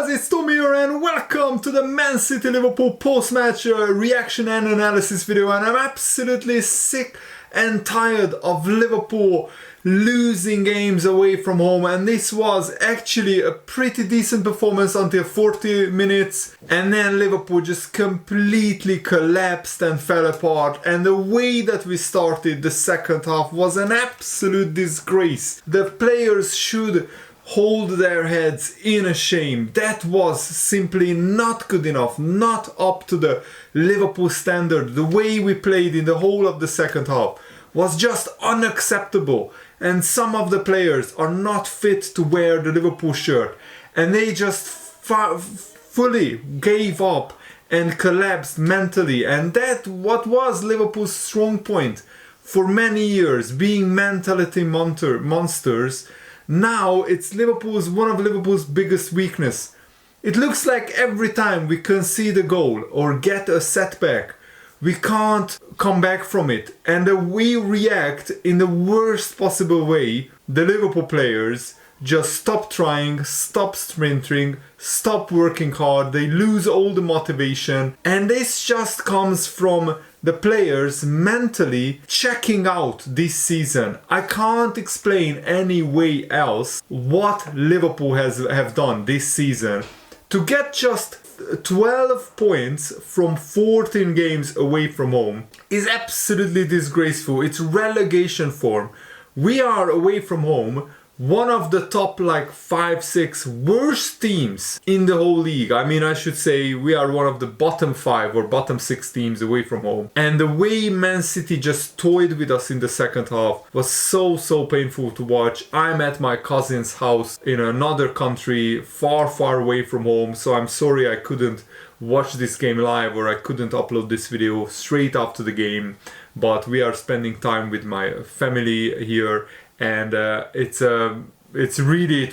guys, it's Tom here and welcome to the Man City-Liverpool post-match reaction and analysis video. And I'm absolutely sick and tired of Liverpool losing games away from home, and this was actually a pretty decent performance until 40 minutes, and then Liverpool just completely collapsed and fell apart. And the way that we started the second half was an absolute disgrace. The players should hold their heads in a shame. That was simply not good enough, not up to the Liverpool standard. The way we played in the whole of the second half was just unacceptable, and some of the players are not fit to wear the Liverpool shirt, and they just fully gave up and collapsed mentally. And that what was Liverpool's strong point for many years, being mentality monsters. Now it's one of Liverpool's biggest weakness. It looks like every time we concede a goal or get a setback, we can't come back from it, and we react in the worst possible way. The Liverpool players just stop trying, stop sprinting, stop working hard, they lose all the motivation, and this just comes from the players mentally checking out this season. I can't explain any way else what Liverpool have done this season to get just 12 points from 14 games away from home is absolutely disgraceful. It's relegation form. We are away from home one of the top 5-6 worst teams in the whole league. I mean, I should say we are one of the bottom 5 or bottom 6 teams away from home. And the way Man City just toyed with us in the second half was so painful to watch. I'm at my cousin's house in another country, far away from home, so I'm sorry I couldn't watch this game live, or I couldn't upload this video straight after the game. But we are spending time with my family here, and it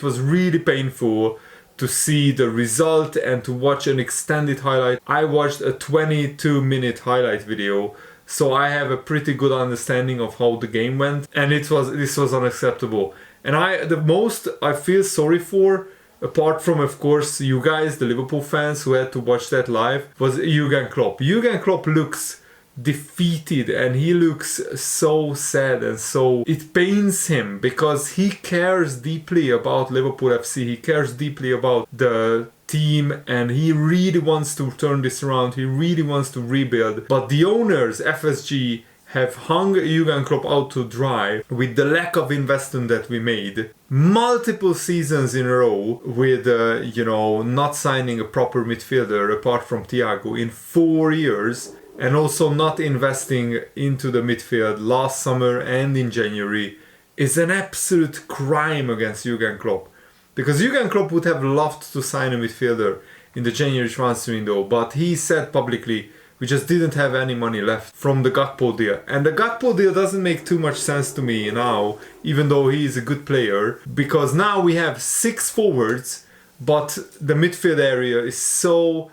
was really painful to see the result and to watch an extended highlight. I watched a 22-minute highlight video, so I have a pretty good understanding of how the game went, and this was unacceptable. And the most I feel sorry for, apart from of course you guys, the Liverpool fans who had to watch that live, was Jurgen Klopp. Jurgen Klopp looks defeated, and he looks so sad, and so it pains him because he cares deeply about Liverpool FC, he cares deeply about the team, and he really wants to turn this around, he really wants to rebuild. But the owners, FSG, have hung Jurgen Klopp out to dry with the lack of investment that we made. Multiple seasons in a row with, not signing a proper midfielder apart from Thiago in 4 years, and also not investing into the midfield last summer and in January, is an absolute crime against Jurgen Klopp. Because Jurgen Klopp would have loved to sign a midfielder in the January transfer window, but he said publicly, we just didn't have any money left from the Gakpo deal. And the Gakpo deal doesn't make too much sense to me now, even though he is a good player, because now we have 6 forwards, but the midfield area is so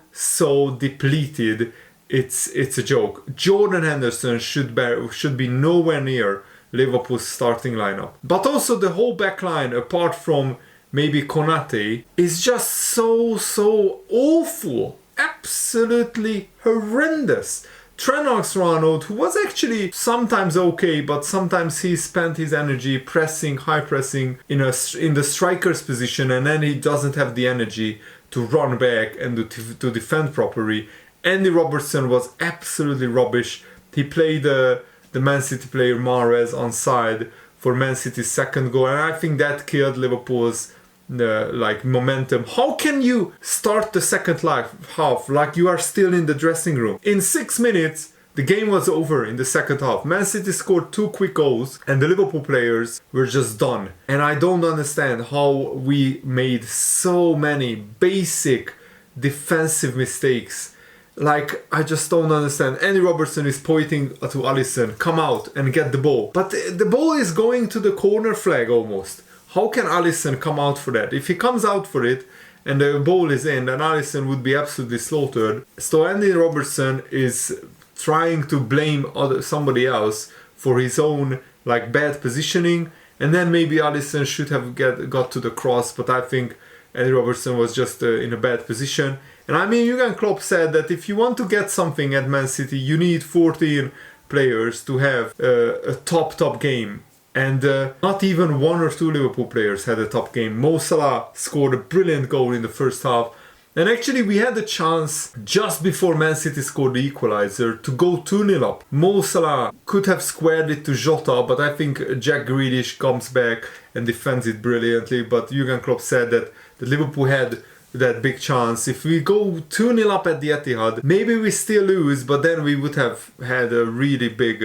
depleted. It's a joke. Jordan Henderson should be nowhere near Liverpool's starting lineup. But also the whole back line, apart from maybe Konate, is just so awful. Absolutely horrendous. Trent Alexander-Arnold, who was actually sometimes okay, but sometimes he spent his energy high pressing in the striker's position, and then he doesn't have the energy to run back and to defend properly. Andy Robertson was absolutely rubbish. He played the Man City player Mahrez on side for Man City's second goal, and I think that killed Liverpool's momentum. How can you start the second half like you are still in the dressing room? In 6 minutes, the game was over in the second half. Man City scored 2 quick goals, and the Liverpool players were just done. And I don't understand how we made so many basic defensive mistakes. I just don't understand. Andy Robertson is pointing to Alisson, come out and get the ball. But the ball is going to the corner flag almost. How can Alisson come out for that? If he comes out for it and the ball is in, then Alisson would be absolutely slaughtered. So Andy Robertson is trying to blame somebody else for his own bad positioning, and then maybe Alisson should have got to the cross, but I think and Robertson was just in a bad position. And I mean, Jurgen Klopp said that if you want to get something at Man City, you need 14 players to have a top game. And not even one or two Liverpool players had a top game. Mo Salah scored a brilliant goal in the first half. And actually we had the chance just before Man City scored the equalizer to go 2-0 up. Mo Salah could have squared it to Jota, but I think Jack Grealish comes back and defends it brilliantly. But Jurgen Klopp said that Liverpool had that big chance. If we go 2-0 up at the Etihad, maybe we still lose, but then we would have had a really big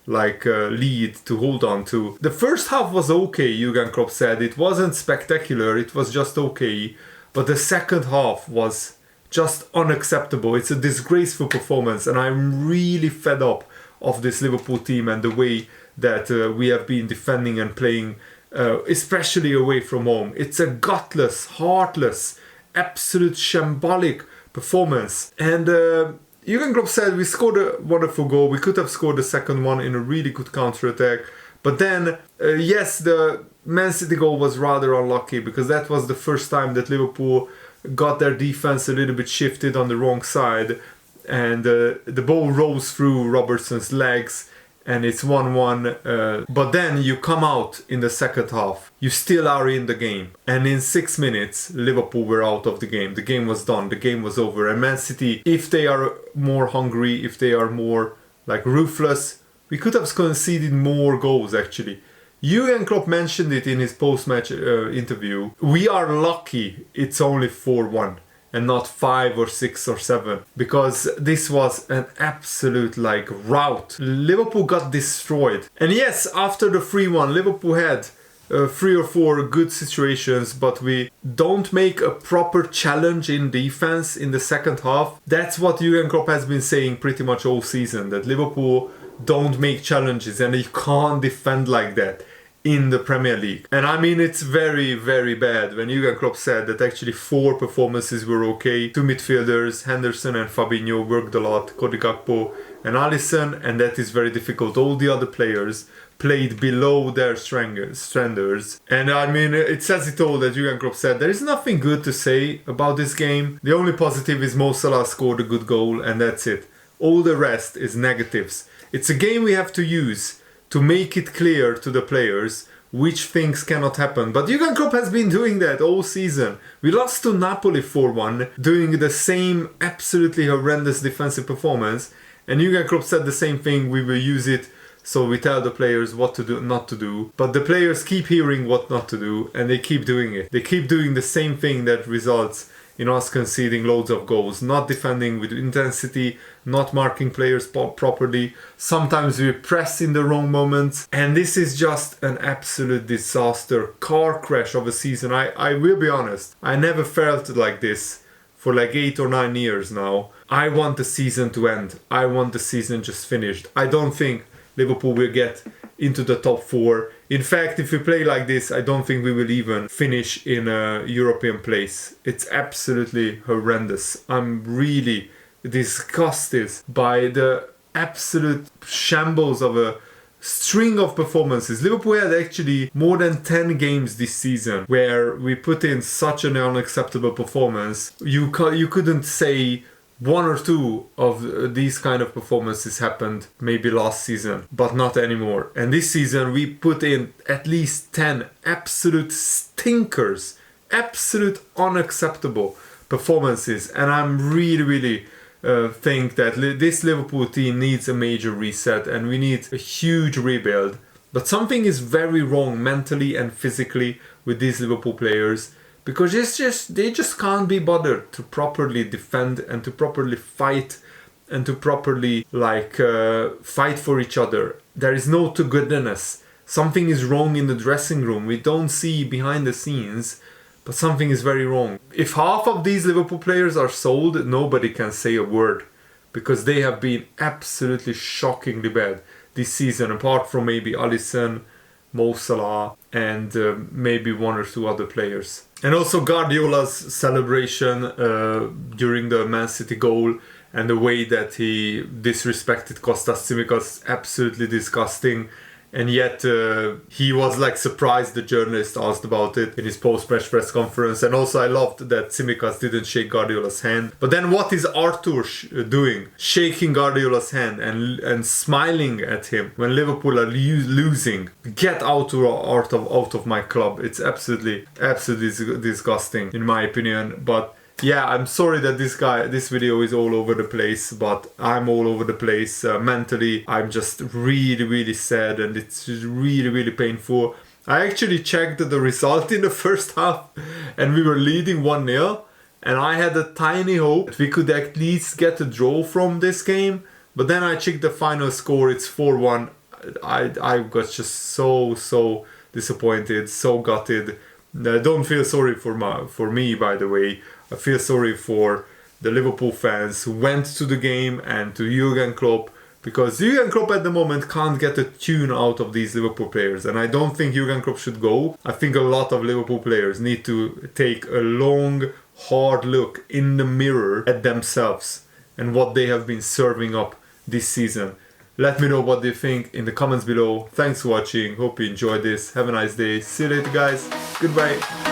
lead to hold on to. The first half was okay, Jurgen Klopp said. It wasn't spectacular, it was just okay. But the second half was just unacceptable. It's a disgraceful performance, and I'm really fed up of this Liverpool team and the way that we have been defending and playing, especially away from home. It's a gutless, heartless, absolute shambolic performance. And Jurgen Klopp said we scored a wonderful goal. We could have scored the second one in a really good counter-attack. But then, yes, the Man City goal was rather unlucky because that was the first time that Liverpool got their defense a little bit shifted on the wrong side, and the ball rose through Robertson's legs and it's 1-1. But then you come out in the second half, you still are in the game, and in 6 minutes Liverpool were out of the game. The game was done, the game was over. And Man City, if they are more hungry, if they are more ruthless, we could have conceded more goals actually. Jurgen Klopp mentioned it in his post-match interview. We are lucky it's only 4-1 and not 5 or 6 or 7, because this was an absolute rout. Liverpool got destroyed. And yes, after the 3-1, Liverpool had 3 or 4 good situations, but we don't make a proper challenge in defense in the second half. That's what Jurgen Klopp has been saying pretty much all season, that Liverpool don't make challenges and you can't defend like that in the Premier League. And I mean, it's very, very bad when Jurgen Klopp said that actually 4 performances were okay. 2 midfielders, Henderson and Fabinho, worked a lot, Cody Gakpo and Alisson, and that is very difficult. All the other players played below their standards. And I mean, it says it all that Jurgen Klopp said there is nothing good to say about this game. The only positive is Mo Salah scored a good goal, and that's it. All the rest is negatives. It's a game we have to use to make it clear to the players which things cannot happen. But Jurgen Klopp has been doing that all season. We lost to Napoli 4-1, doing the same absolutely horrendous defensive performance. And Jurgen Klopp said the same thing, we will use it so we tell the players what to do, not to do. But the players keep hearing what not to do, and they keep doing it. They keep doing the same thing that results in us conceding loads of goals, not defending with intensity, not marking players properly. Sometimes we press in the wrong moments, and this is just an absolute disaster, car crash of a season. I will be honest, I never felt like this for 8 or 9 years now. I want the season to end. I want the season just finished. I don't think Liverpool will get into the top 4. In fact, if we play like this, I don't think we will even finish in a European place. It's absolutely horrendous. I'm really disgusted by the absolute shambles of a string of performances. Liverpool had actually more than 10 games this season where we put in such an unacceptable performance. You couldn't say 1 or 2 of these kind of performances happened maybe last season, but not anymore. And this season we put in at least 10 absolute stinkers, absolute unacceptable performances. And I'm really think that this Liverpool team needs a major reset and we need a huge rebuild. But something is very wrong mentally and physically with these Liverpool players, because they just can't be bothered to properly defend and to properly fight and to properly fight for each other. There is no togetherness. Something is wrong in the dressing room. We don't see behind the scenes, but something is very wrong. If half of these Liverpool players are sold, nobody can say a word, because they have been absolutely shockingly bad this season, apart from maybe Alisson, Mo Salah and maybe 1 or 2 other players. And also Guardiola's celebration during the Man City goal and the way that he disrespected Kostas Tsimikas, absolutely disgusting. and yet he was like surprised. The journalist asked about it in his post-match press conference. And also I loved that Tsimikas didn't shake Guardiola's hand. But then what is Arthur doing? Shaking Guardiola's hand and smiling at him when Liverpool are losing. Get out of my club. It's absolutely disgusting in my opinion. But yeah, I'm sorry that this video is all over the place, but I'm all over the place mentally. I'm just really sad, and it's really painful. I actually checked the result in the first half, and we were leading 1-0, and I had a tiny hope that we could at least get a draw from this game. But then I checked the final score, it's 4-1. I got just so disappointed, so gutted. Don't feel sorry for me, by the way. I feel sorry for the Liverpool fans who went to the game, and to Jurgen Klopp, because Jurgen Klopp at the moment can't get a tune out of these Liverpool players, and I don't think Jurgen Klopp should go. I think a lot of Liverpool players need to take a long, hard look in the mirror at themselves and what they have been serving up this season. Let me know what you think in the comments below. Thanks for watching. Hope you enjoyed this. Have a nice day. See you later, guys. Goodbye.